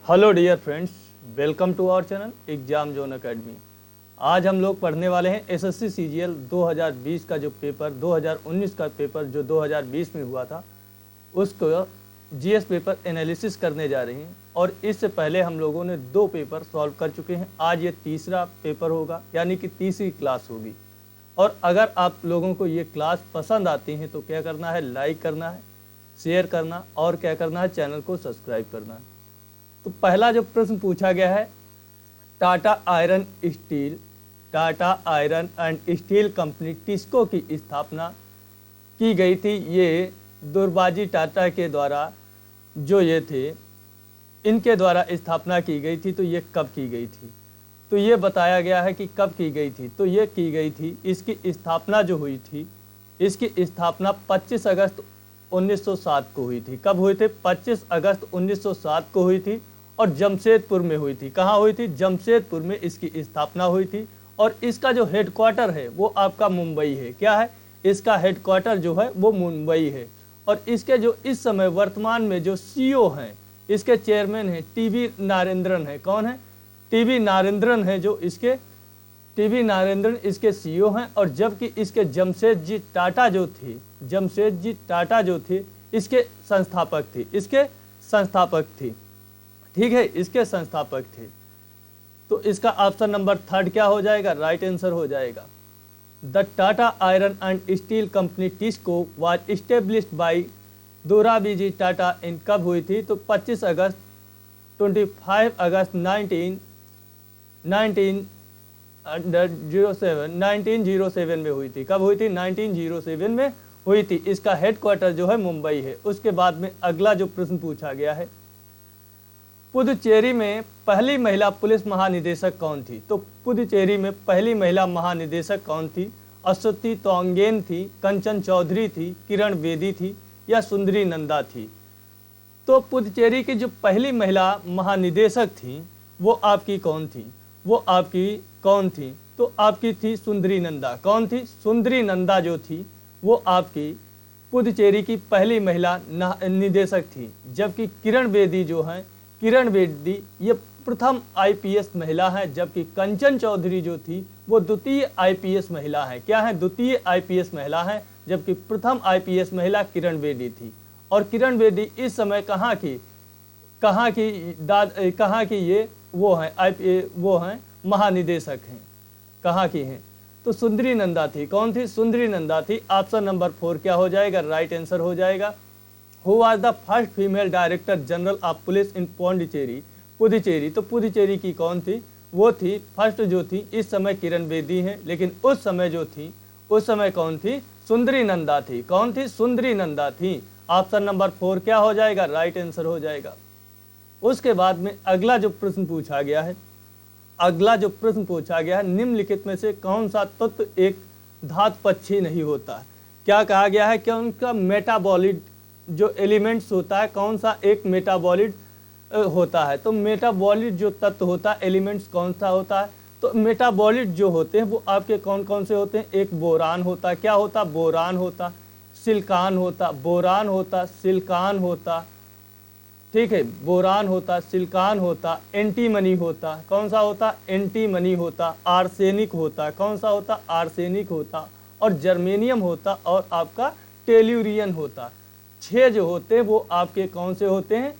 Hello dear friends, welcome to our channel Exam Zone Academy. आज हम लोग पढ़ने वाले हैं एसएससी सीजीएल 2020 का जो पेपर 2019 का पेपर जो 2020 में हुआ था उसको जीएस पेपर एनालिसिस करने जा रहे हैं। और इससे पहले हम लोगों ने 2 पेपर सॉल्व कर चुके हैं। आज ये तीसरा पेपर होगा, यानी कि तीसरी क्लास होगी। और अगर आप लोगों को ये क्लास पसंद आती है तो क्या करना है, लाइक करना है, शेयर करना और क्या करना है, चैनल को सब्सक्राइब करना है। तो पहला जो प्रश्न पूछा गया है, Tata iron and steel company TISCO की स्थापना की गई थी। ये दुर्बाजी टाटा के द्वारा जो ये थे, इनके द्वारा स्थापना की गई थी। तो ये कब की गई थी? तो ये बताया गया है कि कब की गई थी। तो ये की गई थी, इसकी स्थापना जो हुई थी, इसकी स्थापना 25 अगस्त 1907 को हुई थी। कब हुई थी? 25 अगस्त 1907 को हुई थी और जमशेदपुर में हुई थी। कहाँ हुई थी? जमशेदपुर में इसकी स्थापना हुई थी। और इसका जो हेडक्वार्टर है वो आपका मुंबई है। क्या है? इसका हेडक्वार्टर जो है वो मुंबई है। और इसके जो इस समय वर्तमान में जो सीईओ हैं, इसके चेयरमैन हैं टीवी नारेंद्रन है। कौन है? टीवी नारेंद्रन है जो इसके टीवी नारेंद्रन इसके सीईओ हैं। और जबकि इसके जमशेदजी टाटा जो थे इसके संस्थापक थे। ठीक है, इसके संस्थापक थे। तो इसका ऑप्शन नंबर 3 क्या हो जाएगा? राइट आंसर हो जाएगा। The Tata iron and steel company TISCO was established by Dorabji Tata in कब हुई थी? तो 25 अगस्त 1907 में हुई थी। कब हुई थी? 1907 में हुई थी। इसका हेडक्वार्टर जो है मुंबई है। उसके बाद में अगला जो प्रश्न पूछा गया है, पुदुचेरी में पहली महिला पुलिस महानिदेशक कौन थी? तो पुदुचेरी में पहली महिला महानिदेशक कौन थी? अश्वती तोंगेन थी, कंचन चौधरी थी, किरण बेदी थी या सुंदरी नंदा थी? तो पुदुचेरी की जो पहली महिला महानिदेशक थी वो आपकी कौन थी? तो आपकी थी सुंदरी नंदा। कौन थी? सुंदरी नंदा जो थी वो आपकी पुदुचेरी की पहली महिला निदेशक थी। जबकि किरण बेदी ये प्रथम आईपीएस महिला है। जबकि कंचन चौधरी जो थी वो द्वितीय आईपीएस महिला है। क्या है? द्वितीय आईपीएस महिला है। जबकि प्रथम आईपीएस महिला किरण बेदी थी। और किरण बेदी इस समय कहाँ की ये वो हैं महानिदेशक हैं। कहाँ की हैं? तो सुंदरी नंदा थी। कौन थी? सुंदरी नंदा थी। ऑप्शन नंबर 4 क्या हो जाएगा? राइट आंसर हो जाएगा। Who was the first female director general of police in Puducherry? तो पुदुचेरी की कौन थी? वो थी फर्स्ट जो थी, इस समय किरण बेदी हैं, लेकिन उस समय कौन थी? सुंदरी नंदा थी। कौन थी? सुंदरी नंदा थी। ऑप्शन नंबर 4 क्या हो जाएगा? राइट आंसर हो जाएगा। उसके बाद में अगला जो प्रश्न पूछा गया है, निम्नलिखित में से कौन सा तत्व एक धातु पक्षी नहीं होता? क्या कहा गया है कि उनका मेटाबॉलिट जो एलिमेंट्स होता है, कौन सा एक मेटाबॉलिट होता है? तो मेटाबॉलिट जो तत्व होता है, एलिमेंट्स कौन सा होता है? तो मेटाबॉलिट जो होते हैं वो आपके कौन कौन से होते हैं? एक बोरान होता। क्या होता? बोरान होता, सिलिकॉन होता, ठीक है, बोरान होता, सिलिकॉन होता, एंटीमनी होता। कौन सा होता? एंटीमनी होता। आर्सेनिक होता। कौन सा होता? आर्सेनिक होता। और जर्मेनियम होता और आपका टेल्यूरियन होता। 6 जो होते हैं वो आपके कौन से होते हैं?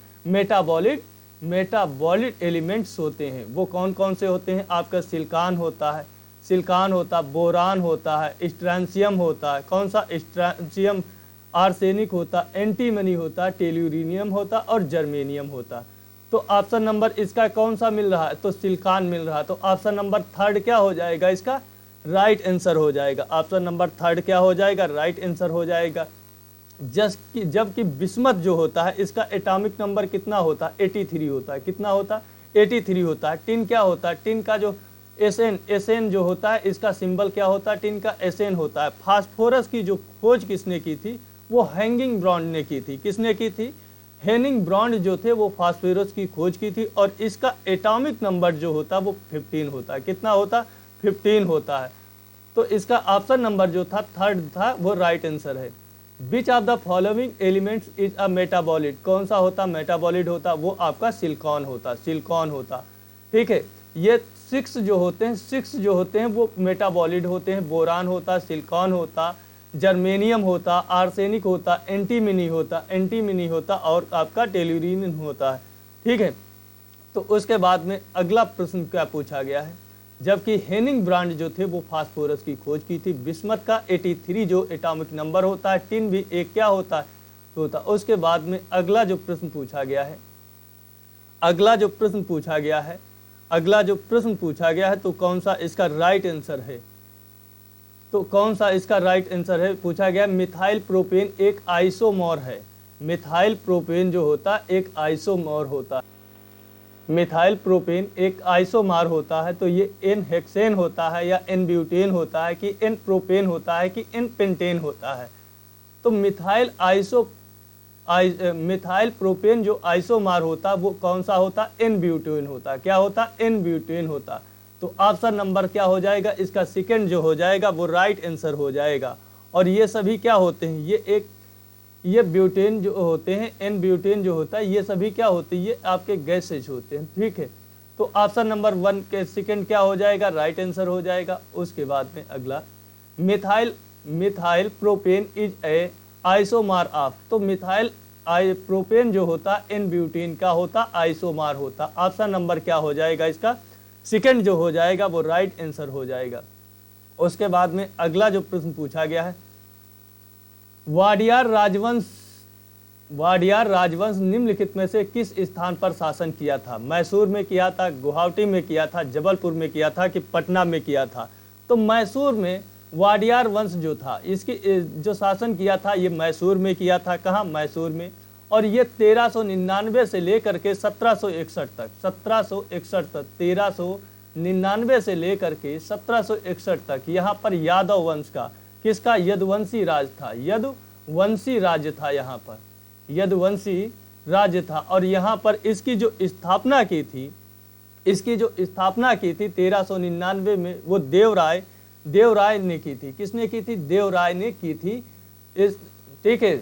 मेटाबॉलिट एलिमेंट्स होते हैं। वो कौन कौन से होते हैं? आपका सिलिकॉन होता, बोरान होता है, स्ट्रांसियम होता है। कौन सा? स्ट्रांसियम। आर्सेनिक होता, एंटीमनी होता, टेल्यूरिनियम होता और जर्मेनियम होता। तो ऑप्शन नंबर इसका कौन सा मिल रहा है? तो सिलिकॉन मिल रहा है। तो ऑप्शन नंबर 3 क्या हो जाएगा? इसका राइट आंसर हो जाएगा। ऑप्शन नंबर 3 क्या हो जाएगा? राइट आंसर हो जाएगा। जबकि बिस्मथ जो होता है इसका एटॉमिक नंबर कितना होता है? 83 होता है। कितना होता? 83 होता है। टिन क्या होता है? टिन का जो एसएन जो होता है, इसका सिंबल क्या होता है? टिन का एसएन होता है। फास्फोरस की जो खोज किसने की थी? वो हैंगिंग ब्रॉन्ड ने की थी। किसने की थी? हेनिंग ब्रॉन्ड जो थे वो फास्फोरस की खोज की थी। और इसका एटॉमिक नंबर जो होता वो 15 होता है। कितना होता? 15 होता है। तो इसका ऑप्शन नंबर जो था 3rd था वो राइट आंसर है। Which of the following elements is a metabolite, कौन सा होता मेटाबॉलिट होता, वो आपका सिलिकॉन होता, सिलिकॉन होता। ठीक है, ये 6 जो होते हैं वो मेटाबॉलिट होते हैं। बोरान होता, सिलिकॉन होता, जर्मेनियम होता, आर्सेनिक होता, एंटीमिनी होता और आपका टेल्यूरिन होता है। ठीक है, तो उसके बाद में अगला प्रश्न क्या पूछा गया है, जबकि हेनिंग ब्रांड जो थे वो फास्फोरस की खोज की थी। बिस्मथ का 83 जो एटॉमिक नंबर होता है, टिन भी एक क्या होता है तो होता। उसके बाद में अगला जो प्रश्न पूछा गया है, अगला जो प्रश्न पूछा गया है तो कौन सा इसका राइट आंसर है, तो कौन सा इसका राइट आंसर है पूछा गया। मिथाइल प्रोपेन एक आइसोमर है, मिथाइल प्रोपेन जो होता एक आइसोमर होता है, मिथाइल प्रोपेन एक आइसोमर होता है। तो ये एन हेक्सेन होता है या एन ब्यूटेन होता है कि एन प्रोपेन होता है कि एन पेंटेन होता है। तो मिथाइल प्रोपेन जो आइसोमर होता वो कौन सा होता, एन ब्यूटेन होता। क्या होता, एन ब्यूटेन होता। तो ऑप्शन नंबर क्या हो जाएगा, इसका सेकंड जो हो जाएगा वो राइट आंसर हो जाएगा। और ये सभी क्या होते हैं, ये ब्यूटेन जो होते हैं, एन ब्यूटेन जो होता है, ये सभी क्या होते हैं, ये आपके गैसेज होते हैं। ठीक है, तो ऑप्शन नंबर 1 के सेकंड क्या हो जाएगा, राइट आंसर हो जाएगा। उसके बाद में अगला methyl propane is a isomer of, तो मिथाइल प्रोपेन जो होता एन ब्यूटेन का होता, आइसोमर होता। ऑप्शन नंबर क्या हो जाएगा, इसका सेकंड जो हो जाएगा वो राइट आंसर हो जाएगा। उसके बाद में अगला जो प्रश्न पूछा गया है, वाडियार राजवंश निम्नलिखित में से किस स्थान पर शासन किया था। मैसूर में किया था, गुवाहाटी में किया था, जबलपुर में किया था कि पटना में किया था। तो मैसूर में वाडियार वंश जो था इसकी जो शासन किया था ये मैसूर में किया था। कहाँ, मैसूर में। और ये 1399 से लेकर के 1761 तक, 1399 से लेकर के 1761 तक यहाँ पर यादव वंश का, किसका, यदुवंशी राज था, यदुवंशी राज्य था, यहाँ पर यदुवंशी राज्य था। और यहाँ पर इसकी जो स्थापना की थी 1399 में वो देवराय ने की थी। किसने की थी, देवराय ने की थी। ठीक है,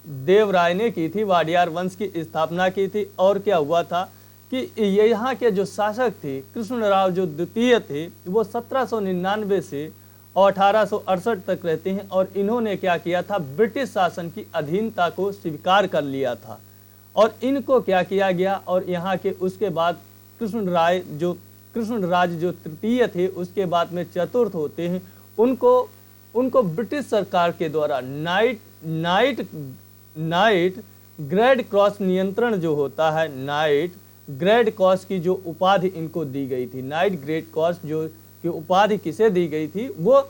देवराय ने की थी, वाडियार वंश की स्थापना की थी। और क्या हुआ था कि यहाँ के जो शासक थे कृष्णराव जो द्वितीय थे वो 1799 से और 1868 तक रहते हैं। और इन्होंने क्या किया था, ब्रिटिश शासन की अधीनता को स्वीकार कर लिया था। और इनको क्या किया गया, और यहाँ के उसके बाद कृष्णराज जो तृतीय थे, उसके बाद में चतुर्थ होते हैं, उनको ब्रिटिश सरकार के द्वारा नाइट ग्रेड क्रॉस नियंत्रण जो होता है, नाइट ग्रेड क्रॉस की जो उपाधि इनको दी गई थी, नाइट ग्रेड क्रॉस जो की उपाधि किसे दी गई थी, वो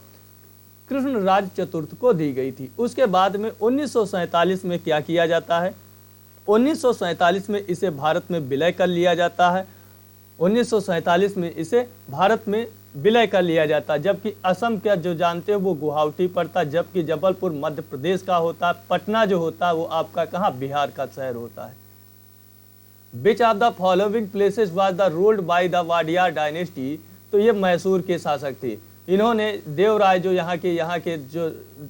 कृष्णराज चतुर्थ को दी गई थी। उसके बाद में 1947 में क्या किया जाता है, 1947 में इसे भारत में विलय कर लिया जाता है। 1947 में इसे भारत में विलय कर लिया जाता है। जबकि असम का जो जानते हो वो गुवाहाटी पड़ता, जबकि जबलपुर मध्य प्रदेश का होता है। पटना जो होता है वो आपका कहाँ, बिहार का शहर होता है। Which of the following places was the ruled by the Wadiyar dynasty, तो ये मैसूर के शासक थे। इन्होंने देवराय जो यहाँ के जो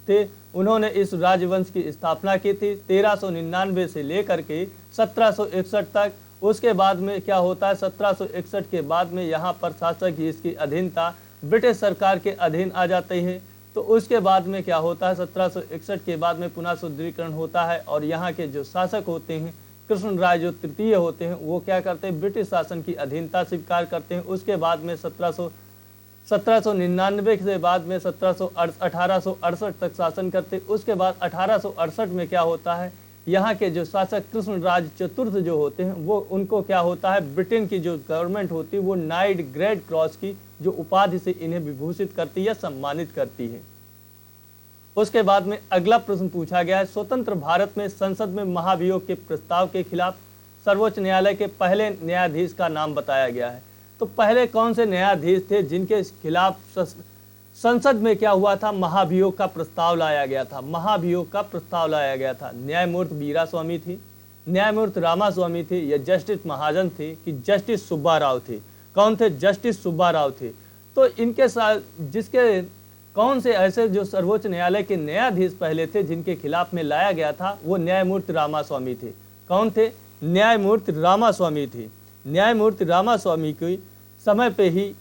थे, उन्होंने इस राजवंश की स्थापना की थी 1399 से लेकर के 1761 तक। उसके बाद में क्या होता है, 1761 के बाद में यहाँ पर शासक ही इसकी अधीनता ब्रिटिश सरकार के अधीन आ जाते हैं। तो उसके बाद में क्या होता है, 1761 के बाद में पुनः सुदृढ़ीकरण होता है। और यहाँ के जो शासक होते हैं कृष्णराज जो तृतीय होते हैं, वो क्या करते हैं, ब्रिटिश शासन की अधीनता स्वीकार करते हैं। उसके बाद में 1799 के बाद में 1868 तक शासन करते। उसके बाद 1868 में क्या होता है, यहाँ के जो शासक कृष्णराज चतुर्थ जो होते हैं वो उनको क्या होता है, ब्रिटेन की जो गवर्नमेंट होती है वो नाइट ग्रेड क्रॉस की जो उपाधि से इन्हें विभूषित करती है, सम्मानित करती है। उसके बाद में अगला प्रश्न पूछा गया है, स्वतंत्र भारत में संसद में महाभियोग के प्रस्ताव के खिलाफ सर्वोच्च न्यायालय के पहले न्यायाधीश का नाम बताया गया है। तो पहले कौन से न्यायाधीश थे जिनके खिलाफ संसद में क्या हुआ था, महाभियोग का प्रस्ताव लाया गया था, महाभियोग का प्रस्ताव लाया गया था। न्यायमूर्ति वीरास्वामी थी, न्यायमूर्ति रामास्वामी थे, या जस्टिस महाजन थे कि जस्टिस सुब्बा राव थे। कौन थे, जस्टिस सुब्बा राव थे। तो इनके साथ कौन से ऐसे जो सर्वोच्च न्यायालय के न्यायाधीश पहले थे जिनके खिलाफ में लाया गया था, वो न्यायमूर्ति रामास्वामी थे। कौन थे? न्यायमूर्ति रामास्वामी थे। न्यायमूर्ति रामास्वामी के समय पे ही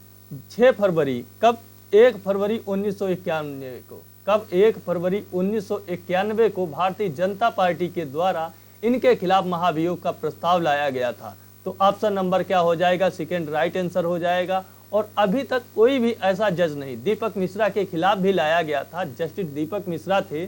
6 फरवरी, कब? 1 फरवरी 1991 को, कब? 1 फरवरी 1991 को भारतीय जनता पार्टी के द्वारा इनके खिलाफ महाभियोग का प्रस्ताव लाया गया था। तो ऑप्शन नंबर क्या हो जाएगा? सेकंड राइट आंसर हो जाएगा। और अभी तक कोई भी ऐसा जज नहीं, दीपक मिश्रा के खिलाफ भी लाया गया था, जस्टिस दीपक मिश्रा थे,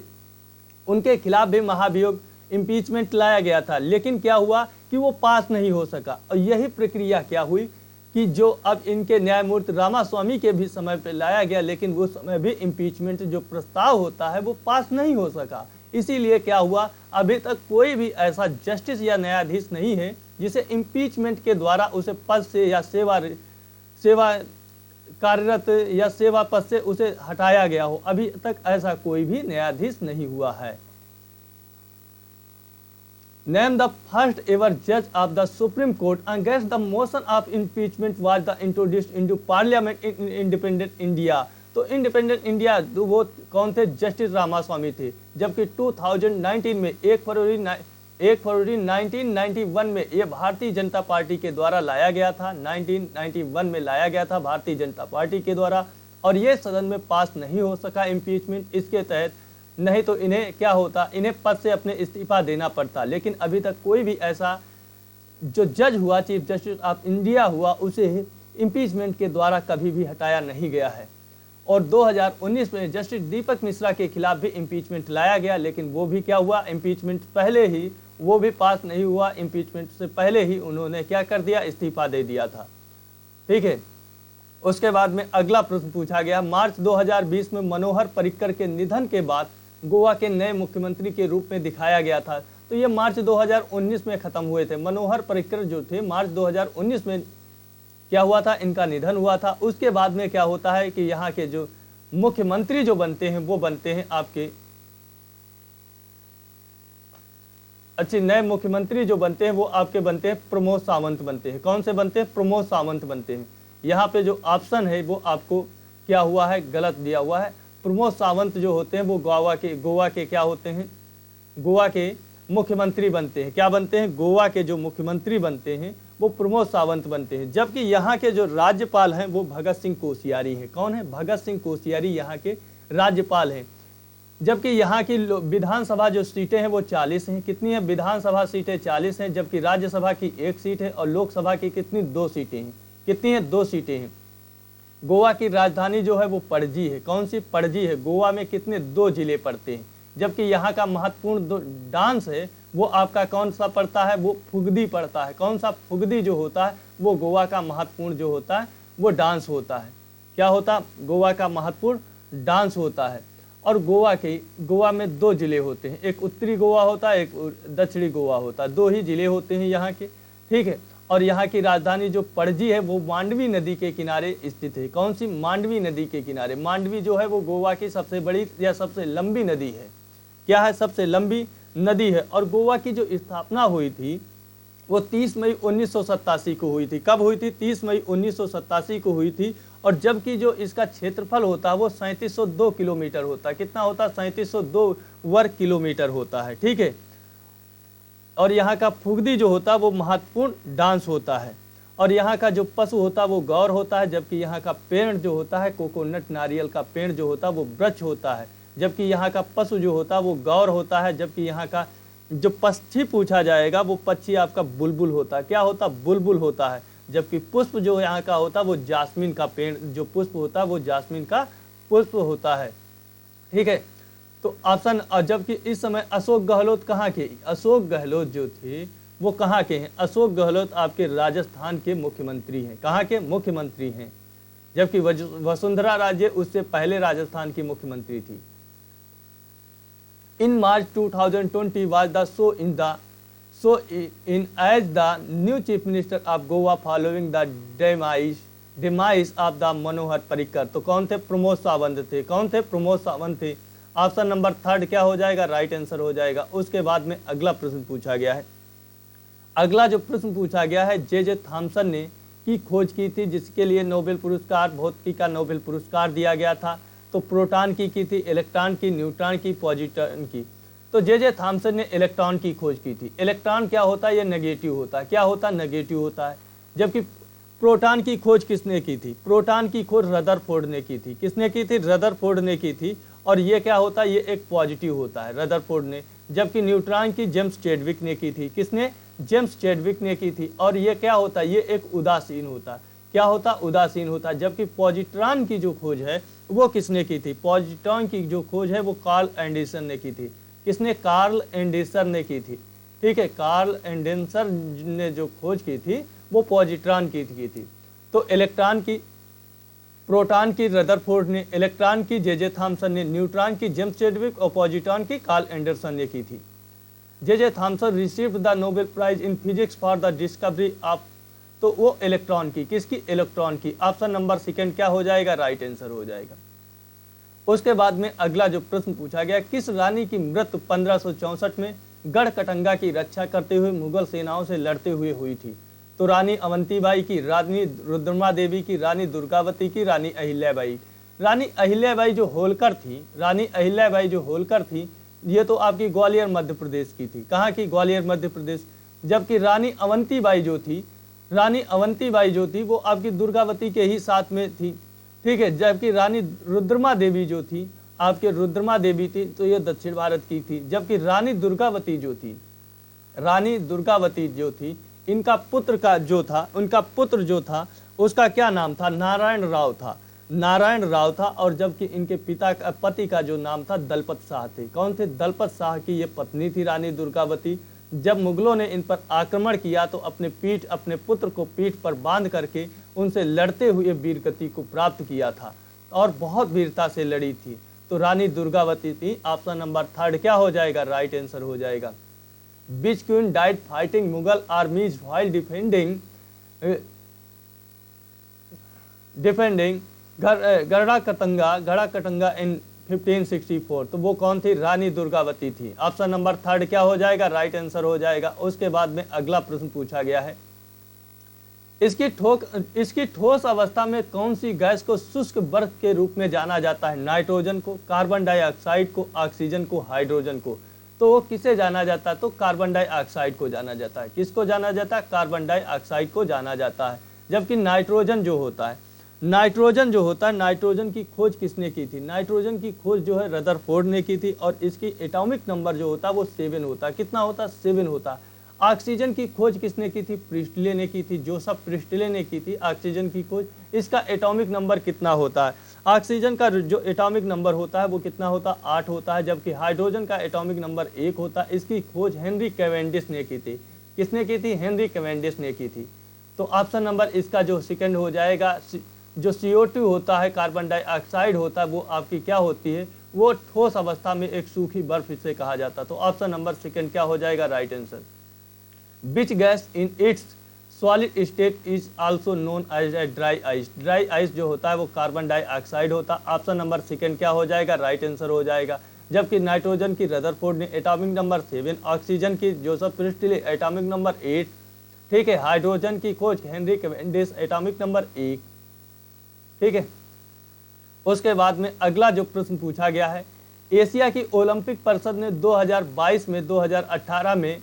उनके खिलाफ भी महाभियोग इम्पीचमेंट लाया गया था, लेकिन क्या हुआ कि वो पास नहीं हो सका। और यही प्रक्रिया क्या हुई कि जो अब इनके न्यायमूर्ति रामास्वामी के भी समय पे लाया गया, लेकिन उस समय भी इम्पीचमेंट जो प्रस्ताव होता है वो पास नहीं हो सका। इसीलिए क्या हुआ, अभी तक कोई भी ऐसा जस्टिस या न्यायाधीश नहीं है जिसे इम्पीचमेंट के द्वारा उसे पद से या सेवा कार्यरत या सेवा पद से उसे हटाया गया हो। अभी तक ऐसा कोई भी न्यायाधीश नहीं हुआ है। Name the first ever judge of the Supreme Court against the motion of impeachment was the introduced into Parliament in independent India। तो इंडिपेंडेंट इंडिया वो कौन थे? जस्टिस रामास्वामी थे। जबकि 2019 में 1 फरवरी 1991 में ये भारतीय जनता पार्टी के द्वारा लाया गया था। 1991 में लाया गया था भारतीय जनता पार्टी के द्वारा, और ये सदन में पास नहीं हो सका इम्पीचमेंट इसके तहत, नहीं तो इन्हें क्या होता, इन्हें पद से अपने इस्तीफा देना पड़ता। लेकिन अभी तक कोई भी ऐसा जो जज हुआ, चीफ जस्टिस ऑफ इंडिया हुआ, उसे इम्पीचमेंट के द्वारा कभी भी हटाया नहीं गया है। और 2019 में जस्टिस दीपक मिश्रा के खिलाफ भी इम्पीचमेंट लाया गया, लेकिन वो भी क्या हुआ, इम्पीचमेंट पहले ही वो भी पास नहीं हुआ। इम्पीचमेंट से पहले ही उन्होंने क्या कर दिया, इस्तीफा दे दिया था। ठीक है, उसके बाद में अगला प्रश्न पूछा गया, मार्च 2020 में मनोहर पर्रिकर के निधन के बाद गोवा के नए मुख्यमंत्री के रूप में दिखाया गया था। तो ये मार्च 2019 में खत्म हुए थे। मनोहर पर्रिकर जो थे मार्च 2019 में क्या हुआ था, इनका निधन हुआ था। उसके बाद में क्या होता है कि यहाँ के जो मुख्यमंत्री जो बनते हैं वो बनते हैं आपके नए मुख्यमंत्री जो बनते हैं वो आपके बनते हैं प्रमोद सावंत बनते हैं। कौन से बनते हैं? प्रमोद सावंत बनते हैं। यहाँ पे जो ऑप्शन है वो आपको क्या हुआ है, गलत दिया हुआ है। प्रमोद सावंत जो होते हैं वो गोवा के क्या होते हैं, गोवा के मुख्यमंत्री बनते हैं। क्या बनते हैं? गोवा के जो मुख्यमंत्री बनते हैं वो प्रमोद सावंत बनते हैं। जबकि यहाँ के जो राज्यपाल हैं वो भगत सिंह कोश्यारी हैं। कौन है? भगत सिंह कोश्यारी यहाँ के राज्यपाल हैं। जबकि यहाँ की विधानसभा जो सीटें हैं वो 40 हैं। कितनी है विधानसभा सीटें? 40 हैं। जबकि राज्यसभा की 1 सीट है और लोकसभा की कितनी? 2 सीटें हैं। कितनी है? 2 सीटें हैं। गोवा की राजधानी जो है वो पणजी है। कौन सी? पणजी है। गोवा में कितने? 2 जिले पड़ते हैं। जबकि यहाँ का महत्वपूर्ण डांस है वो आपका कौन सा पड़ता है? वो फुगदी पड़ता है। कौन सा? फुगदी जो होता है वो गोवा का महत्वपूर्ण जो होता है वो डांस होता है। क्या होता? गोवा का महत्वपूर्ण डांस होता है। और गोवा में 2 जिले होते हैं, एक उत्तरी गोवा होता है, एक दक्षिणी गोवा होता है। 2 ही जिले होते हैं यहाँ के। ठीक है, और यहाँ की राजधानी जो पणजी है वो मांडवी नदी के किनारे स्थित है। कौन सी? मांडवी नदी के किनारे। मांडवी जो है वो गोवा की सबसे बड़ी या सबसे लंबी नदी है। क्या है? सबसे लंबी नदी है। और गोवा की जो स्थापना हुई थी वो 30 मई 1987 को हुई थी। कब हुई थी? 30 मई 1987 को हुई थी। और जबकि जो इसका क्षेत्रफल होता है वो 3702 किलोमीटर होता है। कितना होता है? 3702 वर्ग किलोमीटर होता है। ठीक है, और यहाँ का फुगदी जो होता है वो महत्वपूर्ण डांस होता है। और यहाँ का जो पशु होता है वो गौर होता है। जबकि यहाँ का पेड़ जो होता है, कोकोनट नारियल का पेड़ जो होता है वो वृक्ष होता है। जबकि यहाँ का पशु जो होता है वो गौर होता है। जबकि यहाँ का जो पक्षी पूछा जाएगा वो पक्षी आपका बुलबुल होता है। क्या होता? बुलबुल होता है। जबकि पुष्प जो यहाँ का होता है वो जास्मीन का पेड़ जो पुष्प होता है वो जास्मीन का पुष्प होता है। ठीक है, तो ऑप्शन। जबकि इस समय अशोक गहलोत कहाँ के? अशोक गहलोत जो थे वो कहाँ के हैं? अशोक गहलोत आपके राजस्थान के मुख्यमंत्री हैं। कहाँ के? मुख्यमंत्री हैं। जबकि वसुंधरा राजे उससे पहले राजस्थान की मुख्यमंत्री थी। In March 2020 was the so in as the new chief minister of Goa following the demise of the Manohar Parrikar. तो कौन थे? प्रमोद सावंत थे। कौन थे? प्रमोद सावंत थे। ऑप्शन नंबर 3 क्या हो जाएगा? राइट आंसर हो जाएगा। उसके बाद में अगला प्रश्न पूछा गया है। अगला जो प्रश्न पूछा गया है, जे थॉमसन ने की खोज की थी जिसके लिए नोबेल पुरस्कार, भौतिकी का नोबेल पुरस्कार दिया गया था। तो प्रोटॉन की थी, इलेक्ट्रॉन की, न्यूट्रॉन की, पॉजिट्रॉन की। तो जे थॉमसन ने इलेक्ट्रॉन की खोज की थी। इलेक्ट्रॉन क्या होता है, ये नेगेटिव होता है। क्या होता है, नेगेटिव होता है। जबकि प्रोटॉन की खोज किसने की थी, प्रोटॉन की खोज रदरफोर्ड ने की थी। किसने की थी, रदरफोर्ड ने की थी। और ये क्या होता है, ये एक पॉजिटिव होता है, रदरफोर्ड ने। जबकि न्यूट्रॉन की जेम्स चैडविक ने की थी। किसने, जेम्स चैडविक ने की थी। और ये क्या होता है, ये एक उदासीन होता है। क्या होता, उदासीन होता है। जबकि पॉजिट्रॉन की जो खोज है वो किसने की थी, पॉजिट्रॉन की जो खोज है वो कार्ल एंडरसन ने की थी। किसने, कार्ल एंडरसन ने की थी। ठीक है, कार्ल एंडरसन ने जो खोज की थी वो पॉजिट्रॉन की थी। तो इलेक्ट्रॉन की प्रोटॉन की रदरफोर्ड ने, इलेक्ट्रॉन की जे थॉमसन ने, न्यूट्रॉन की जेम्स चैडविक और पॉजिट्रॉन की कार्ल एंडरसन ने की थी। J Thomson received the Nobel prize in physics for the discovery of, तो वो इलेक्ट्रॉन की, किसकी, इलेक्ट्रॉन की। ऑप्शन नंबर सेकंड क्या हो जाएगा, राइट आंसर हो जाएगा। उसके बाद में अगला जो प्रश्न पूछा गया, किस रानी की मृत्यु 1564 में गढ़कटंगा की रक्षा करते हुए मुगल सेनाओं से लड़ते हुए हुई थी। तो रानी अवंतीबाई की, रानी रुद्रमा देवी की, रानी दुर्गावती की, रानी अहिल्याबाई। रानी अहिल्याबाई जो होलकर थी, रानी अहिल्याबाई जो होलकर थी, ये तो आपकी ग्वालियर मध्य प्रदेश की थी। कहाँ की, ग्वालियर मध्य प्रदेश। जबकि रानी अवंतीबाई जो थी, रानी अवंतीबाई जो थी वो आपकी दुर्गावती के ही साथ में थी। ठीक है, जबकि रानी रुद्रमा देवी जो थी, आपके रुद्रमा देवी थी, तो ये दक्षिण भारत की थी। जबकि रानी दुर्गावती जो थी, रानी दुर्गावती जो थी, इनका पुत्र का जो था, उनका पुत्र जो था उसका क्या नाम था, नारायण राव था, नारायण राव था। और जबकि इनके पिता का, पति का जो नाम था दलपत शाह थे। कौन थे, दलपत शाह की ये पत्नी थी रानी दुर्गावती। जब मुगलों ने इन पर आक्रमण किया तो अपने पुत्र को पीठ पर बांध करके उनसे लड़ते हुए वीरगति को प्राप्त किया था और बहुत वीरता से लड़ी थी। तो रानी दुर्गावती थी। ऑप्शन नंबर थर्ड क्या हो जाएगा, राइट आंसर हो जाएगा। Which queen died fighting Mughal armies while defending Garhkatanga in 1564। तो वो कौन थी, रानी दुर्गावती थी। ऑप्शन नंबर थर्ड क्या हो जाएगा, राइट आंसर हो जाएगा। उसके बाद में अगला प्रश्न पूछा गया है, इसकी ठोस अवस्था में कौन सी गैस को शुष्क बर्फ के रूप में जाना जाता है, नाइट्रोजन को, कार्बन डाइऑक्साइड को, ऑक्सीजन को, हाइड्रोजन को। तो वो किसे जाना जाता है, तो कार्बन डाइऑक्साइड को जाना जाता है। किसको जाना जाता है, कार्बन डाइऑक्साइड को जाना जाता है। जबकि नाइट्रोजन जो होता है, नाइट्रोजन की खोज किसने की थी, नाइट्रोजन की खोज जो है रदरफोर्ड ने की थी। और इसकी एटॉमिक नंबर जो होता है वो 7 होता है। कितना होता है, 7 होता है। ऑक्सीजन की खोज किसने की थी, प्रिस्टले ने की थी, जोसेफ प्रिस्टले ने की थी ऑक्सीजन की खोज। इसका एटॉमिक नंबर कितना होता है, ऑक्सीजन का जो एटॉमिक नंबर होता है वो कितना होता है, 8 होता है। जबकि हाइड्रोजन का एटॉमिक नंबर 1 होता है। इसकी खोज हेनरी कैवेंडिश ने की थी। किसने की थी, हेनरी कैवेंडिश ने की थी। तो ऑप्शन नंबर इसका जो सेकंड हो जाएगा। जो CO2 होता है, कार्बन डाइऑक्साइड होता है, वो आपकी क्या होती है, वो ठोस अवस्था में एक सूखी बर्फ इसे कहा जाता है। तो ऑप्शन नंबर सेकंड क्या हो जाएगा, right answer. Which gas in its solid state is also known as a dry ice. Dry ice जो होता है वो कार्बन डाइऑक्साइड होता है। ऑप्शन नंबर सेकंड क्या हो जाएगा, राइट आंसर हो जाएगा। जबकि नाइट्रोजन की रदरफोर्ड ने एटॉमिक नंबर 7, ऑक्सीजन की जोसेफ प्रिस्टले एटॉमिक नंबर 8, ठीक है। हाइड्रोजन की खोज हेनरी कैवेंडिश एटॉमिक नंबर 1, ठीक है। उसके बाद में अगला जो प्रश्न पूछा गया है, एशिया की ओलंपिक परिषद ने 2022 में 2018 में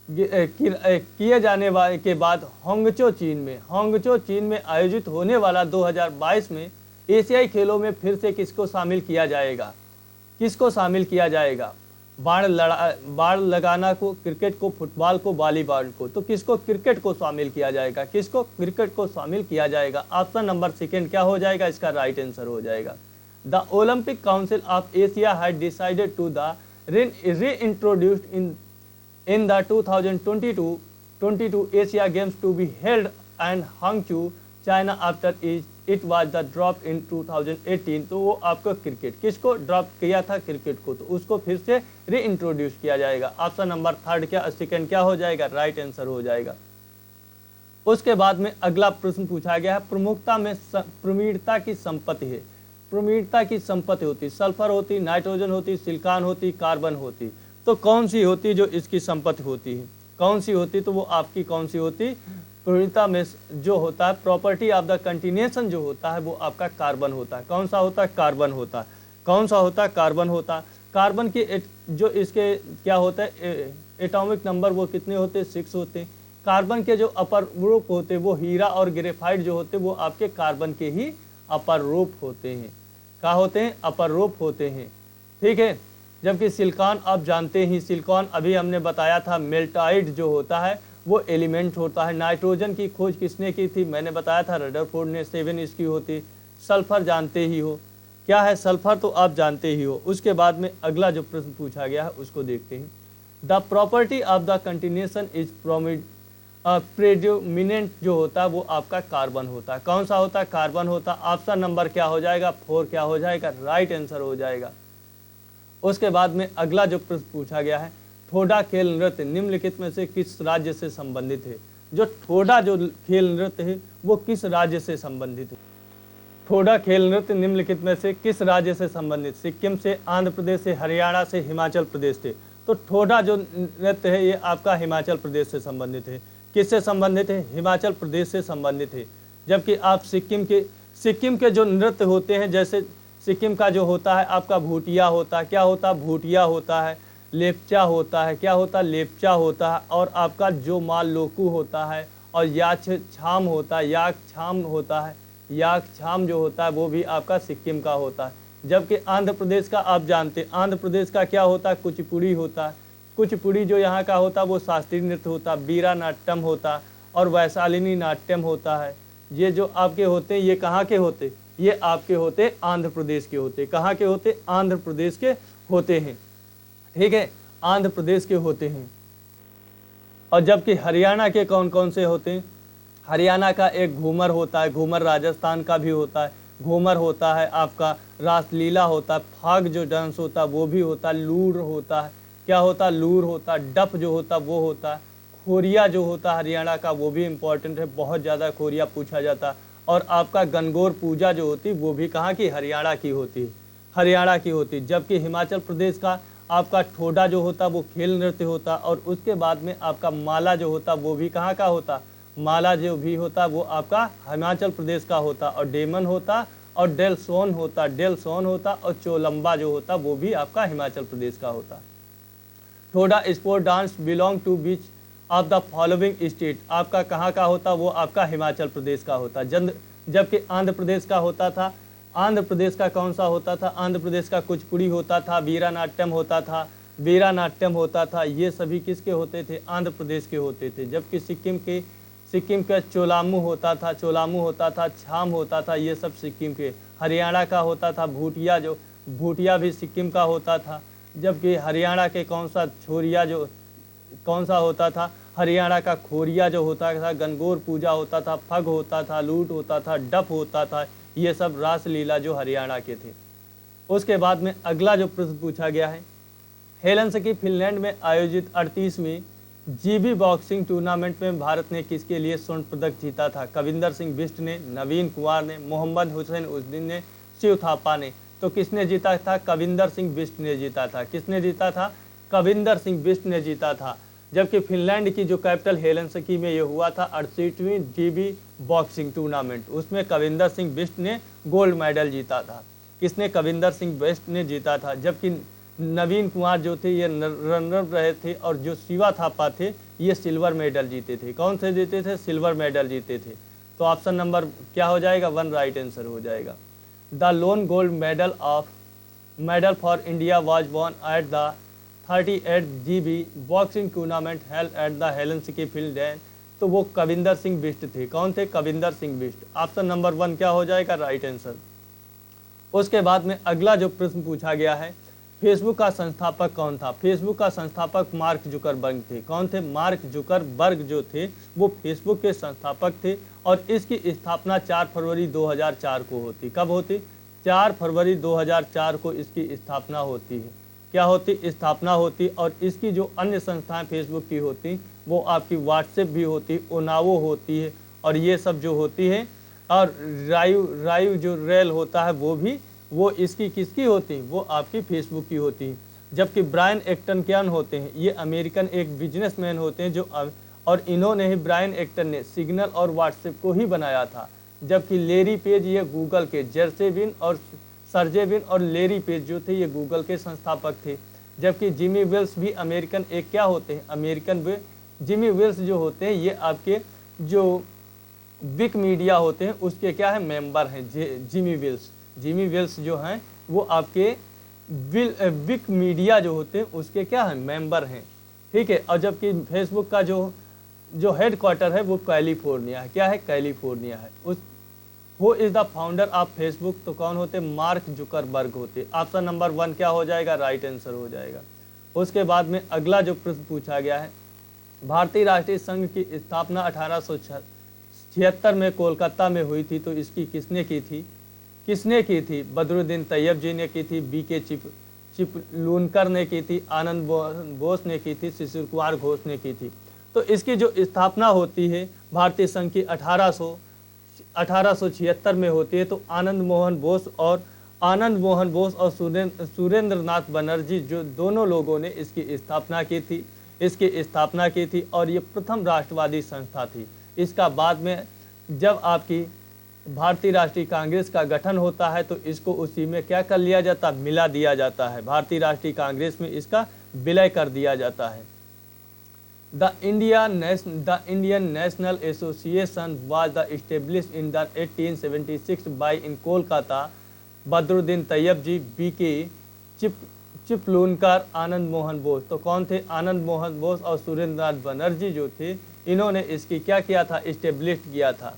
किए जाने वाले के बाद होंगचो चीन में आयोजित होने वाला 2022 में एशियाई खेलों में फिर से किसको शामिल किया जाएगा, किसको शामिल किया जाएगा, बाढ़ लगाना को, क्रिकेट को, फुटबॉल को, वॉलीबॉल को। तो किसको, क्रिकेट को शामिल किया जाएगा, किसको, क्रिकेट को शामिल किया जाएगा। ऑप्शन नंबर सेकंड क्या हो जाएगा, इसका राइट आंसर हो जाएगा। The Olympic Council of Asia had decided to the reintroduced in the 2022 Asia Games to be held in Hangzhou, China after it was the drop in 2018। तो वो आपको cricket, किसको ड्रॉप किया था, क्रिकेट को, तो उसको फिर से रीइंट्रोड्यूस किया जाएगा। ऑप्शन नंबर थर्ड क्या, सेकंड क्या हो जाएगा, राइट आंसर हो जाएगा। उसके बाद में अगला प्रश्न पूछा गया है, प्रमुखता की संपत्ति है। प्रमुखता की संपत्ति होती, सल्फर होती, नाइट्रोजन होती, सिलिकॉन होती, कार्बन होती। तो कौन सी होती जो इसकी संपत्ति होती है, कौन सी होती, तो वो आपकी कौन सी होती, पूर्णता में जो होता है, प्रॉपर्टी ऑफ द कंटिन्यूएशन जो होता है वो आपका कार्बन होता है। कौन सा होता है? कार्बन होता है। कौन सा होता है? कार्बन होता है। कार्बन की जो इसके क्या होता है एटॉमिक नंबर वो कितने होते हैं? 6 होते हैं। कार्बन के जो अपर रूप होते हैं वो हीरा और ग्रेफाइट जो होते हैं वो आपके कार्बन के ही अपर रूप होते हैं। क्या होते हैं? अपर रूप होते हैं। ठीक है। जबकि सिलिकॉन आप जानते ही, सिलिकॉन अभी हमने बताया था मेल्टाइड जो होता है वो एलिमेंट होता है। नाइट्रोजन की खोज किसने की थी? मैंने बताया था रदरफोर्ड ने। 7 इसकी होती। सल्फर जानते ही हो, क्या है सल्फर तो आप जानते ही हो। उसके बाद में अगला जो प्रश्न पूछा गया है उसको देखते हैं। The property of the continuation is predominant जो होता है वो आपका कार्बन होता है। कौन सा होता है? कार्बन होता है। ऑप्शन नंबर क्या हो जाएगा? 4 क्या हो जाएगा? राइट आंसर हो जाएगा। उसके बाद में अगला जो प्रश्न पूछा गया है, ठोडा खेल नृत्य निम्नलिखित में से किस राज्य से संबंधित है? जो ठोडा जो खेल नृत्य है वो किस राज्य से संबंधित है? ठोडा खेल नृत्य निम्नलिखित में से किस राज्य से संबंधित? सिक्किम से, आंध्र प्रदेश से, हरियाणा से, हिमाचल प्रदेश से। तो ठोडा जो नृत्य है ये आपका हिमाचल प्रदेश से संबंधित है। किससे संबंधित है? हिमाचल प्रदेश से संबंधित है। जबकि आप सिक्किम के जो नृत्य होते हैं, जैसे सिक्किम का जो होता है आपका भूटिया होता है। क्या होता है? भूटिया होता है। लेप्चा होता है। क्या होता है? लेप्चा होता है। और आपका जो माल लोकू होता है और याक छाम होता है, याक छाम होता है। याक छाम जो होता है वो भी आपका सिक्किम का होता है। जबकि आंध्र प्रदेश का आप जानते हैं, आंध्र प्रदेश का क्या होता है? कुचिपुड़ी होता है। कुचिपुड़ी जो यहाँ का होता है वो शास्त्रीय नृत्य होता है। बीरा नाट्यम होता है और वैशालिनी नाट्यम होता है। ये जो आपके होते हैं ये कहाँ के होते? ये आपके होते आंध्र प्रदेश के होते। कहाँ के होते? आंध्र प्रदेश के होते हैं। ठीक है, आंध्र प्रदेश के होते हैं। और जबकि हरियाणा के कौन कौन से होते हैं? हरियाणा का एक घूमर होता है। घूमर राजस्थान का भी होता है। घूमर होता है आपका, रासलीला होता है, फाग जो डांस होता है वो भी होता है, लूर होता है। क्या होता है? लूर होता है। डफ जो होता है वो होता है। खोरिया जो होता है हरियाणा का वो भी इम्पोर्टेंट है, बहुत ज़्यादा खोरिया पूछा जाता है। और आपका गणगौर पूजा जो होती है वो भी कहाँ की? हरियाणा की होती है। हरियाणा की होती। जबकि हिमाचल प्रदेश का आपका ठोडा जो होता वो खेल नृत्य होता। और उसके बाद में आपका माला जो होता वो भी कहाँ का होता? माला जो भी होता वो आपका हिमाचल प्रदेश का होता। और डेमन होता और डेलसोन होता, डेलसोन होता। और चोलंबा जो होता वो भी आपका हिमाचल प्रदेश का होता। Thoda sport dance belong to which of the following state, आपका कहाँ का होता? वो आपका हिमाचल प्रदेश का होता। जबकि आंध्र प्रदेश का होता था, आंध्र प्रदेश का कौन सा होता था? आंध्र प्रदेश का कुचिपुड़ी होता था, वीरा नाट्यम होता था, वीरा नाट्यम होता था। ये सभी किसके होते थे? आंध्र प्रदेश के होते थे। जबकि सिक्किम का चोलामू होता था, चोलामू होता था, छाम होता था, ये सब सिक्किम के। हरियाणा का होता था भूटिया, जो भूटिया भी सिक्किम का होता था। जबकि हरियाणा के कौन सा छोरिया जो कौन सा होता था? हरियाणा का खोरिया जो होता था, गणगौर पूजा होता था, फग होता था, लूट होता था, डफ होता था। ये सब रासलीला जो हरियाणा के थे। उसके बाद में अगला जो प्रश्न पूछा गया है, हेलसिंकी फिनलैंड में आयोजित 38वीं जीबी बॉक्सिंग टूर्नामेंट में भारत ने किसके लिए स्वर्ण पदक जीता था? कविंदर सिंह बिष्ट ने, नवीन कुमार ने, मोहम्मद हुसैन उद्दीन ने, शिव थापा ने। तो किसने जीता था? कविंदर सिंह बिष्ट ने जीता था। किसने जीता था? कविंदर सिंह बिष्ट ने जीता था। जबकि फिनलैंड की जो कैपिटल हेलसिंकी में ये हुआ था 68वीं जीबी बॉक्सिंग टूर्नामेंट, उसमें कविंदर सिंह बिष्ट ने गोल्ड मेडल जीता था। किसने? कविंदर सिंह बिष्ट ने जीता था। जबकि नवीन कुमार जो थे ये रनर रहे थे और जो शिवा थापा थे ये सिल्वर मेडल जीते थे। कौन से जीते थे? सिल्वर मेडल जीते थे। तो ऑप्शन नंबर क्या हो जाएगा? 1 राइट आंसर हो जाएगा। The lone gold medal for India was won at the 38 GB boxing tournament held at the Helsinki Finland. तो वो कविंदर सिंह बिष्ट थे। कौन थे? कविंदर सिंह बिष्ट। ऑप्शन नंबर 1 क्या हो जाएगा? Right answer. उसके बाद में अगला जो प्रश्न पूछा गया है, फेसबुक का संस्थापक कौन था? फेसबुक का संस्थापक मार्क जुकरबर्ग थे। कौन थे? मार्क जुकरबर्ग जो थे वो फेसबुक के संस्थापक थे। और इसकी स्थापना 4 फरवरी 2004 को होती। कब होती? 4 फरवरी 2004 को इसकी स्थापना होती है। क्या होती? स्थापना होती। और इसकी जो अन्य संस्थाएं फेसबुक की होती वो आपकी व्हाट्सएप भी होती, ओनावो होती है, और ये सब जो होती है। और राइव जो रेल होता है वो इसकी किसकी होती? वो आपकी फेसबुक की होती है। जबकि ब्रायन एक्टन क्या होते हैं? ये अमेरिकन एक बिजनेसमैन होते हैं जो और इन्होंने ही ब्रायन एक्टर ने सिग्नल और व्हाट्सएप को ही बनाया था। जबकि लेरी पेज ये गूगल के, जर्से और सर्जे और लेरी पेज जो थे ये गूगल के संस्थापक थे। जबकि जिमी वेल्स भी अमेरिकन एक क्या होते हैं, अमेरिकन वे जिमी वेल्स जो होते हैं ये आपके जो विकिमीडिया होते हैं उसके क्या है, मेंबर हैं। जिमी वेल्स जो हैं वो आपके विकिमीडिया जो होते हैं उसके क्या है, मेंबर हैं। ठीक है। और जबकि फेसबुक का जो हेडक्वार्टर है वो कैलिफोर्निया है। क्या है, कैलिफोर्निया है। उस who is the founder of Facebook, तो कौन होते, मार्क जुकरबर्ग होते। ऑप्शन नंबर 1 क्या हो जाएगा, राइट आंसर हो जाएगा। उसके बाद में अगला जो प्रश्न पूछा गया है, भारतीय राष्ट्रीय संघ की स्थापना 1876 में कोलकाता में हुई थी, तो इसकी किसने की थी? बदरुद्दीन तैयब जी ने की थी, BK चिपलूनकर ने की थी, आनंद बोस ने की थी, शिशिर कुमार घोष ने की थी। तो इसकी जो स्थापना होती है भारतीय संघ की 1876 में होती है। तो आनंद मोहन बोस और सुरेंद्र नाथ बनर्जी जो दोनों लोगों ने इसकी स्थापना की थी और ये प्रथम राष्ट्रवादी संस्था थी। इसका बाद में जब आपकी भारतीय राष्ट्रीय कांग्रेस का गठन होता है तो इसको उसी में क्या कर लिया जाता, मिला दिया जाता है। भारतीय राष्ट्रीय कांग्रेस में इसका विलय कर दिया जाता है। The Indian National Association was established in the 1876 by in Kolkata Badruddin Tayyab ji, BK Chiplunkar, Anand Mohan Bose. तो कौन थे, आनंद मोहन बोस और सुरेंद्र नाथ बनर्जी जो थे इन्होंने इसकी क्या किया था, इस्टेब्लिश किया था।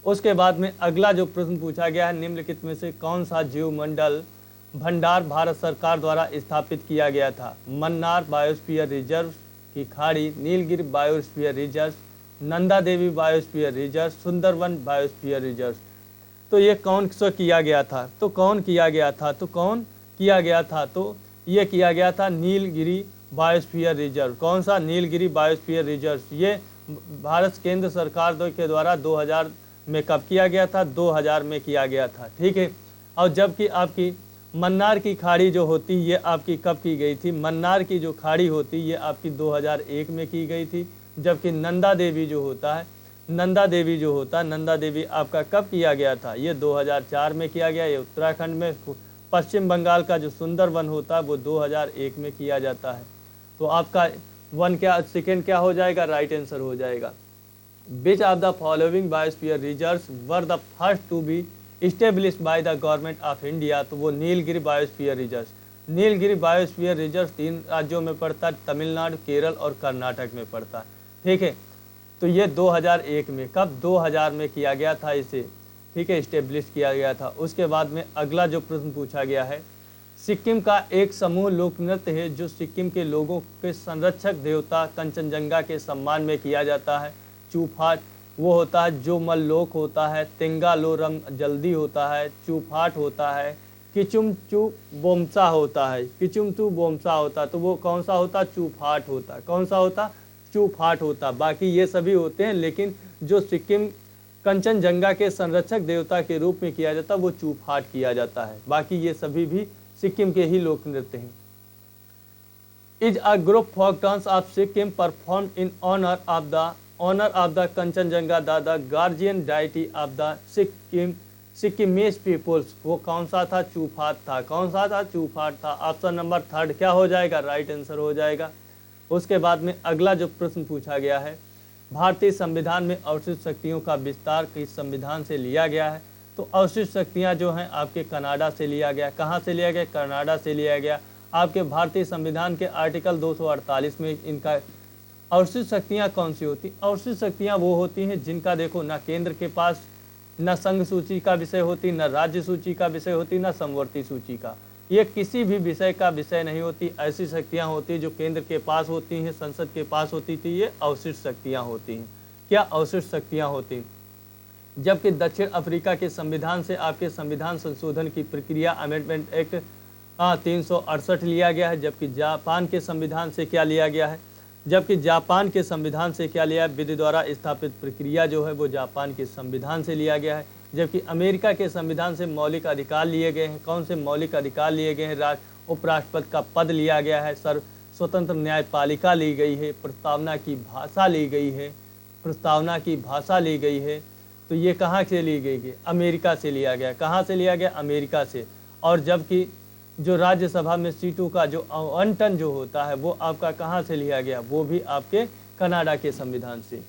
उसके बाद में अगला जो प्रश्न पूछा गया है, निम्नलिखित में से कौन सा जीवमंडल भंडार भारत सरकार द्वारा स्थापित किया गया था? मन्नार बायोस्फीयर रिजर्व की खाड़ी, Nilgiri biosphere reserve, Nanda Devi biosphere reserve, Sundarban biosphere reserve. तो ये कौन सा किया गया था? तो ये किया गया था नीलगिरी बायोस्फीयर रिजर्व। कौन सा? Nilgiri biosphere reserve. ये भारत केंद्र सरकार के द्वारा 2000 में कब किया गया था? 2000 में किया गया था। ठीक है। और जबकि आपकी मन्नार की खाड़ी जो होती ये आपकी कब की गई थी? मन्नार की जो खाड़ी होती ये आपकी 2001 में की गई थी। जबकि नंदा देवी जो आपका कब किया गया था? ये 2004 में किया गया। ये उत्तराखंड में, पश्चिम बंगाल का जो सुंदरवन होता है वो 2001 में किया जाता है। तो आपका सेकेंड क्या हो जाएगा, राइट आंसर हो जाएगा। Which of the following biosphere reserves were the first to be established by the government of India? तो वो Nilgiri biosphere reserve. Nilgiri biosphere reserve 3 राज्यों में पड़ता है, तमिलनाडु, केरल और कर्नाटक में पड़ता है। ठीक है। तो ये 2001 में, कब? 2000 में किया गया था इसे। ठीक है, इस्टेब्लिश किया गया था। उसके बाद में अगला जो प्रश्न पूछा गया है, सिक्किम का एक समूह लोक नृत्य है जो सिक्किम के लोगों के संरक्षक देवता कंचनजंगा के सम्मान में किया जाता है। चूफाट वो होता है जो मल्लोक होता है, तेंगालोरम जल्दी होता है, चूफाट होता है, किचुमचू बोमसा होता है। तो वो कौन सा होता? चूफाट होता। कौन सा होता? चूफाट होता। बाकी ये सभी होते हैं, लेकिन जो सिक्किम कंचनजंगा के संरक्षक देवता के रूप में किया जाता है वो चूफाट किया जाता है। बाकी ये सभी भी सिक्किम के ही लोक नृत्य हैं। Is a group folk dance of Sikkim perform in honour of the Kanchenjunga the guardian deity of the Sikkimese peoples. वो कौन सा था? चूफाट था। कौन सा था? चूफाट था। ऑप्शन नंबर 3 क्या हो जाएगा? राइट आंसर हो जाएगा। उसके बाद में अगला जो प्रश्न पूछा गया है, भारतीय संविधान में अवशिष्ट शक्तियों का विस्तार किस संविधान से लिया गया है? तो अवशिष्ट शक्तियां जो हैं आपके कनाडा से लिया गया। कहाँ से लिया गया? कनाडा से लिया गया। आपके भारतीय संविधान के आर्टिकल 248 में इनका अवशिष्ट शक्तियाँ कौन सी होती? अवशिष्ट शक्तियाँ वो होती हैं जिनका देखो ना केंद्र के पास न संघ सूची का विषय होती, न राज्य सूची का विषय होती, न समवर्ती सूची का। ये किसी भी विषय का विषय नहीं होती। ऐसी शक्तियाँ होती जो केंद्र के पास होती हैं, संसद के पास होती थी, ये अवशिष्ट शक्तियाँ होती हैं। क्या अवशिष्ट शक्तियाँ होती? जबकि दक्षिण अफ्रीका के संविधान से आपके संविधान संशोधन की प्रक्रिया अमेंडमेंट एक्ट 368 लिया गया है। जबकि जापान के संविधान से क्या लिया गया है? विधि द्वारा स्थापित प्रक्रिया जो है वो जापान के संविधान से लिया गया है। जबकि अमेरिका के संविधान से मौलिक अधिकार लिए गए हैं। कौन से मौलिक अधिकार लिए गए हैं? उपराष्ट्रपति का पद लिया गया है, स्वतंत्र न्यायपालिका ली गई है, प्रस्तावना की भाषा ली गई है, प्रस्तावना की भाषा ली गई है। तो ये कहाँ से ली गई है? अमेरिका से लिया गया। कहाँ से लिया गया? अमेरिका से। और जबकि जो राज्यसभा में सीटों का जो आवंटन जो होता है वो आपका कहाँ से लिया गया? वो भी आपके कनाडा के संविधान से।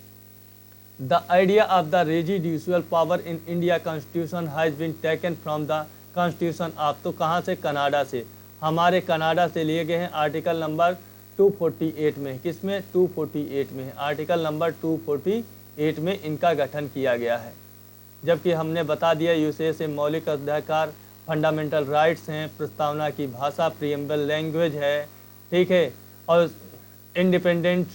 The idea of the residual power in India constitution has been taken from the constitution of, तो कहाँ से? कनाडा से। हमारे कनाडा से लिए गए हैं। आर्टिकल नंबर 248 में, किसमें? 248 में, आर्टिकल नंबर 248 में इनका गठन किया गया है। जबकि हमने बता दिया यूएसए से मौलिक अधिकार, फंडामेंटल राइट्स हैं, प्रस्तावना की भाषा, प्रीएम्बल लैंग्वेज है, ठीक है, और इंडिपेंडेंट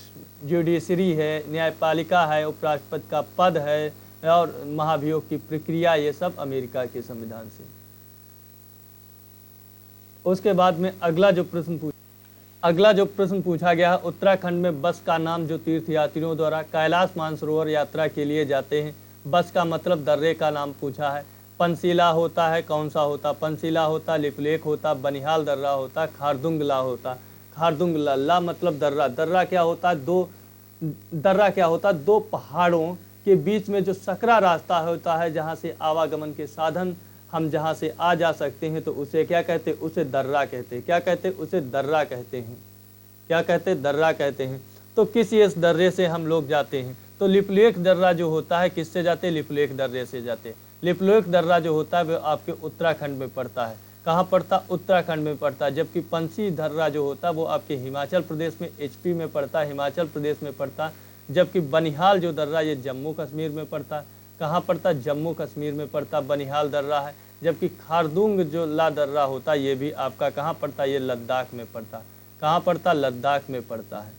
जुडिशरी है, न्यायपालिका है, उपराष्ट्रपति का पद है, और महाभियोग की प्रक्रिया, ये सब अमेरिका के संविधान से। उसके बाद में अगला जो प्रश्न पूछा गया है, उत्तराखंड में बस का नाम जो तीर्थयात्रियों द्वारा कैलाश मानसरोवर यात्रा के लिए जाते हैं, बस का मतलब दर्रे का नाम पूछा है। पंसीला होता है, कौन सा होता? पंसीला होता, लिपलेख होता, बनिहाल दर्रा होता, खारदुंगला होता। खारदुंगला, ला मतलब दर्रा, दर्रा क्या होता है? दो पहाड़ों के बीच में जो सकरा रास्ता होता है, जहाँ से आवागमन के साधन हम जहाँ से आ जा सकते हैं, तो उसे क्या कहते हैं? उसे दर्रा कहते हैं। क्या कहते हैं? उसे दर्रा कहते हैं। क्या कहते हैं? दर्रा कहते हैं। तो किस इस दर्रे से हम लोग जाते हैं? तो लिपलेख दर्रा जो होता है, किससे जाते हैं? लिपलेख दर्रे से जाते हैं। लिपलेख दर्रा जो होता है वो आपके उत्तराखंड में पड़ता है। कहाँ पड़ता? उत्तराखंड में पड़ता है। जबकि पंसी दर्रा जो होता है वो आपके हिमाचल प्रदेश में, एचपी में पड़ता है, हिमाचल प्रदेश में पड़ता है। जबकि बनिहाल जो दर्रा ये जम्मू कश्मीर में पड़ता है। कहाँ पड़ता? जम्मू कश्मीर में पड़ता बनिहाल दर्रा है। जबकि खारदुंग जो ला दर्रा होता है ये भी आपका कहाँ पड़ता? ये लद्दाख में पड़ता। कहाँ पड़ता? लद्दाख में पड़ता है।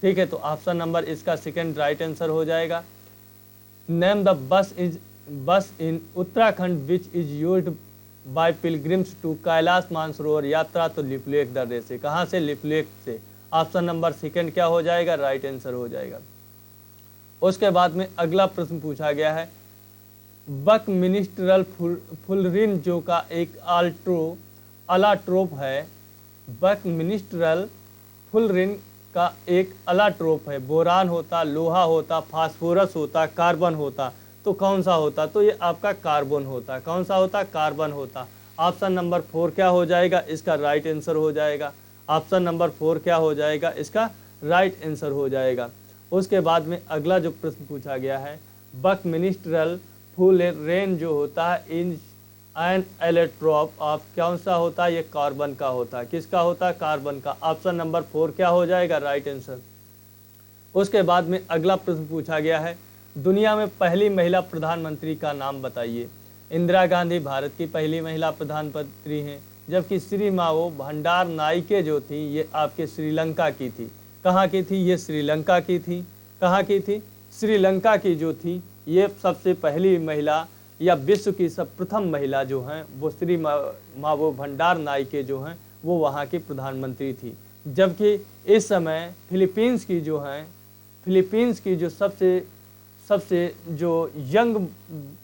ठीक है, तो ऑप्शन नंबर इसका सेकंड राइट आंसर हो जाएगा। Name the pass in Uttarakhand which is used by pilgrims to Kailash Mansarovar Yatra, तो लिपलेख दर्रे से। कहाँ से? लिपलेख से। ऑप्शन नंबर सेकंड क्या हो जाएगा? राइट आंसर हो जाएगा। उसके बाद में अगला प्रश्न पूछा गया है, बक मिनिस्ट्रल फुलरिन जो का एक अलाट्रोप है, बक मिनिस्ट्रल फुलरिन का एक अलाट्रोप है। बोरान होता, लोहा होता, फास्फोरस होता, कार्बन होता, तो कौन सा होता? तो ये आपका कार्बन होता। कौन सा होता? कार्बन होता। ऑप्शन नंबर 4 क्या हो जाएगा? इसका राइट आंसर हो जाएगा। ऑप्शन नंबर 4 क्या हो जाएगा? इसका राइट आंसर हो जाएगा। उसके बाद में अगला जो प्रश्न पूछा गया है, बक मिनिस्ट्रल फुलरेन जो होता है इन एन एलेट्रोप ऑफ, कौन सा होता है? ये कार्बन का होता है। किसका होता है? कार्बन का। ऑप्शन नंबर 4 क्या हो जाएगा? Right answer. उसके बाद में अगला प्रश्न पूछा गया है, दुनिया में पहली महिला प्रधानमंत्री का नाम बताइए। इंदिरा गांधी भारत की पहली महिला प्रधानमंत्री हैं, जबकि श्री मावो भंडार नायके जो थी ये आपके श्रीलंका की थी। कहाँ की थी? ये श्रीलंका की थी। कहाँ की थी? श्रीलंका की जो थी ये सबसे पहली महिला या विश्व की प्रथम महिला जो हैं वो श्री मावो भंडार नायके जो हैं वो वहाँ की प्रधानमंत्री थी। जबकि इस समय फिलीपींस की जो सबसे जो यंग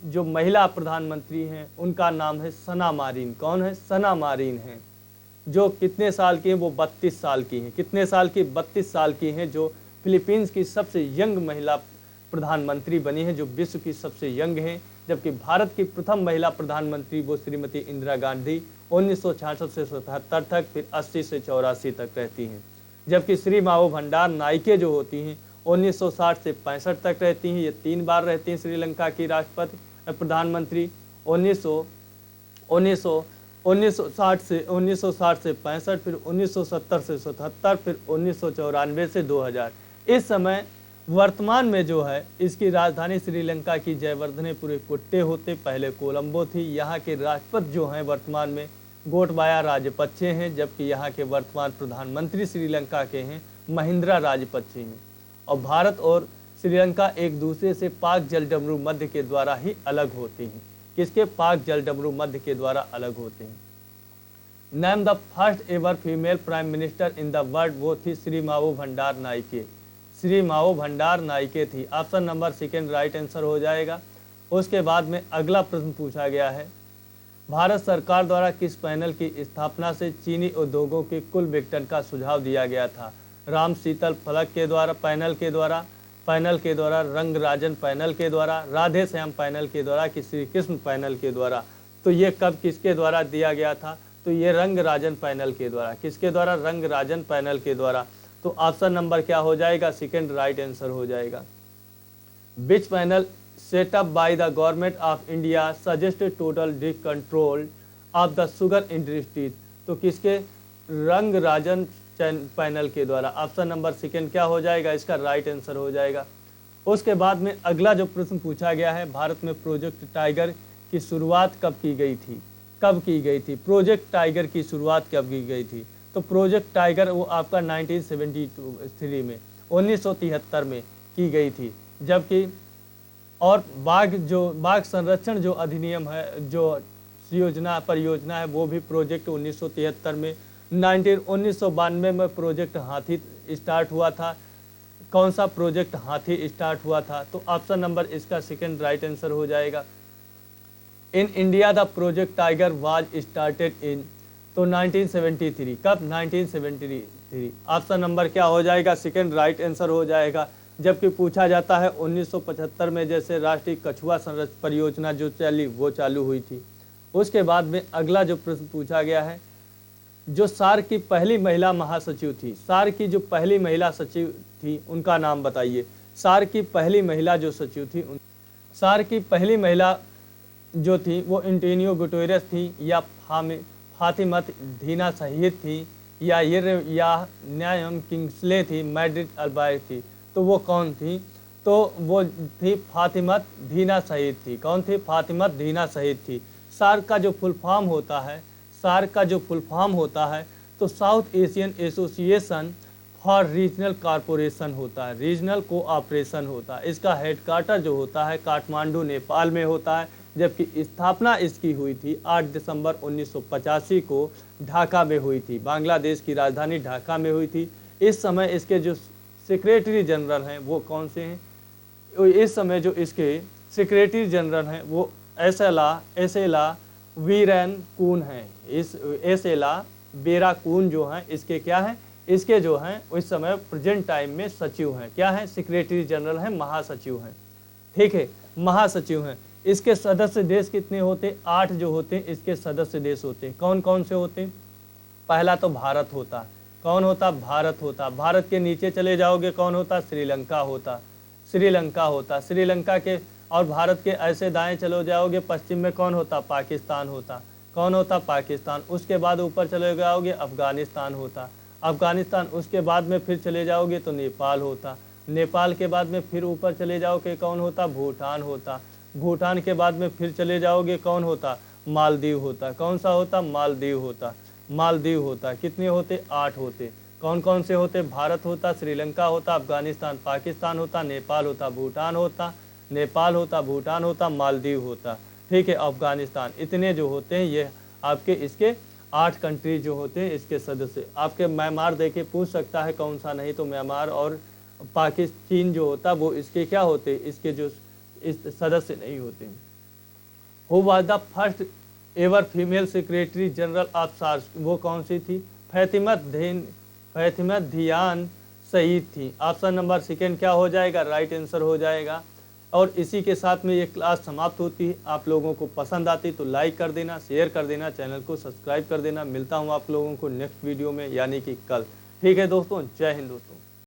जो महिला प्रधानमंत्री हैं उनका नाम है सना मारिन। कौन है? सना मारिन हैं, जो कितने साल की हैं? वो 32 साल की हैं। कितने साल की? 32 साल की हैं, जो फिलीपींस की सबसे यंग महिला प्रधानमंत्री बनी है, जो विश्व की सबसे यंग हैं। जबकि भारत की प्रथम महिला प्रधानमंत्री वो श्रीमती इंदिरा गांधी 1966 से 77 तक, फिर 80 से 84 तक रहती हैं। जबकि श्री मावो भंडार नायके जो होती हैं 1960 से 65 तक रहती हैं। ये 3 बार रहती हैं श्रीलंका की राष्ट्रपति प्रधानमंत्री। 1960 से 65, फिर 1970 से 77, फिर 1994 से 2000। इस समय वर्तमान में जो है इसकी राजधानी श्रीलंका की जयवर्धनेपुर कुट्टे होते, पहले कोलंबो थी। यहाँ के राष्ट्रपति जो हैं वर्तमान में गोटबाया राजपक्षे हैं, जबकि यहाँ के वर्तमान प्रधानमंत्री श्रीलंका के हैं महिंद्रा राजपक्षे हैं। और भारत और श्रीलंका एक दूसरे से पाक जलडमरू मध्य के द्वारा ही अलग होते हैं। किसके? पाक जलडमरू मध्य के द्वारा अलग होते हैं। Name the first ever female prime minister in the world, वो थी श्री मावो भंडार नायके। श्री मावो भंडार नायके थी। Option number second right answer हो जाएगा। उसके बाद में अगला प्रश्न पूछा गया है, भारत सरकार द्वारा किस पैनल की स्थापना से चीनी उद्योगों के कुल विघटन का सुझाव दिया गया था? राम शीतल फलक के द्वारा, पैनल के द्वारा, रंगराजन पैनल के द्वारा, राधे श्याम पैनल के द्वारा कि श्री कृष्ण पैनल के द्वारा? तो ये कब किसके द्वारा दिया गया था? तो ये रंगराजन पैनल के द्वारा। किसके द्वारा? रंगराजन पैनल के द्वारा। तो ऑप्शन नंबर क्या हो जाएगा? सेकंड राइट आंसर हो जाएगा। विच panel set up by the government of India suggested total control of the sugar industry? तो किसके? रंगराजन पैनल के द्वारा। ऑप्शन नंबर सेकंड क्या हो जाएगा? इसका राइट आंसर हो जाएगा। उसके बाद में अगला जो प्रश्न पूछा गया है, भारत में प्रोजेक्ट टाइगर की शुरुआत कब की गई थी? कब की गई थी? प्रोजेक्ट टाइगर की शुरुआत कब की गई थी? तो प्रोजेक्ट टाइगर वो आपका 1973 में 1973 में की गई थी। जबकि और बाघ संरक्षण जो अधिनियम है, जो परियोजना है, वो भी प्रोजेक्ट 1973 में 1992 में प्रोजेक्ट हाथी स्टार्ट हुआ था। कौन सा प्रोजेक्ट हाथी स्टार्ट हुआ था? तो ऑप्शन नंबर इसका सेकंड राइट आंसर हो जाएगा। In India the project tiger was started in, तो 1973। कब? 1973। ऑप्शन नंबर क्या हो जाएगा? सेकंड राइट आंसर हो जाएगा। जबकि पूछा जाता है 1975 में जैसे राष्ट्रीय कछुआ संरक्षण परियोजना जो चली वो चालू हुई थी। उसके बाद में अगला जो प्रश्न पूछा गया है, जो सार्क की पहली महिला महासचिव थी, सार्क की जो पहली महिला सचिव थी उनका नाम बताइए। सार्क की पहली महिला जो सचिव थी, सार्क की पहली महिला जो थी वो एंटोनियो गुटेरेस थी, या फातिमा दीना शहीद थी, या न्यायम किंग्सले थी, मैड्रिड अल्बायर थी? तो वो कौन थी? तो वो थी फातिमा दीना शहीद थी। कौन थी? फातिमा दीना शहीद थी। सार्क का जो फुल फॉर्म होता है, सार्क का जो फुल फॉर्म होता है तो south Asian association for regional corporation होता है, रीजनल कोऑपरेशन होता है। इसका हेडक्वार्टर जो होता है काठमांडू नेपाल में होता है। जबकि स्थापना इसकी हुई थी 8 दिसंबर 1985 को ढाका में हुई थी, बांग्लादेश की राजधानी ढाका में हुई थी। इस समय इसके जो सेक्रेटरी जनरल हैं वो कौन से हैं? इस समय जो इसके सेक्रेटरी जनरल हैं वो एसेला वीरन कून हैं। इस एसेला बेरा कून जो हैं इसके क्या हैं? इसके जो हैं इस समय प्रेजेंट टाइम में सचिव हैं। क्या हैं? सेक्रेटरी जनरल हैं, महासचिव हैं। ठीक है, महासचिव हैं। इसके सदस्य देश कितने होते? 8 जो होते हैं इसके सदस्य देश होते हैं। कौन कौन से होते हैं? पहला तो भारत होता। कौन होता? भारत होता। भारत के नीचे चले जाओगे कौन होता? श्रीलंका होता। श्रीलंका होता। श्रीलंका के और भारत के ऐसे दाएं चले जाओगे पश्चिम में कौन होता? पाकिस्तान होता। कौन होता? पाकिस्तान। उसके बाद ऊपर चले जाओगे अफगानिस्तान होता। अफगानिस्तान। उसके बाद में फिर चले जाओगे तो नेपाल होता। नेपाल के बाद में फिर ऊपर चले जाओगे कौन होता? भूटान होता। भूटान के बाद में फिर चले जाओगे कौन होता? मालदीव होता। कौन सा होता? मालदीव होता। मालदीव होता। कितने होते? 8 होते। कौन कौन से होते? भारत होता, श्रीलंका होता, अफगानिस्तान, पाकिस्तान होता, नेपाल होता, भूटान होता, नेपाल होता, भूटान होता, मालदीव होता। ठीक है, अफगानिस्तान। इतने जो होते हैं ये आपके इसके 8 कंट्री जो होते हैं इसके सदस्य। आपके म्यांमार देके पूछ सकता है कौन सा, नहीं तो म्यांमार और पाकिस्तान जो होता वो इसके क्या होते? इसके जो इस सदस्य नहीं होते। Who was the first ever female secretary general of SAARC? वो कौन सी थी? फैतिमा धियान शहीद थी। ऑप्शन नंबर सेकंड क्या हो जाएगा? राइट आंसर हो जाएगा। और इसी के साथ में ये क्लास समाप्त होती है। आप लोगों को पसंद आती तो लाइक कर देना, शेयर कर देना, चैनल को सब्सक्राइब कर देना। मिलता हूँ आप लोगों को नेक्स्ट वीडियो में यानी कि कल। ठीक है दोस्तों, जय हिंद दोस्तों।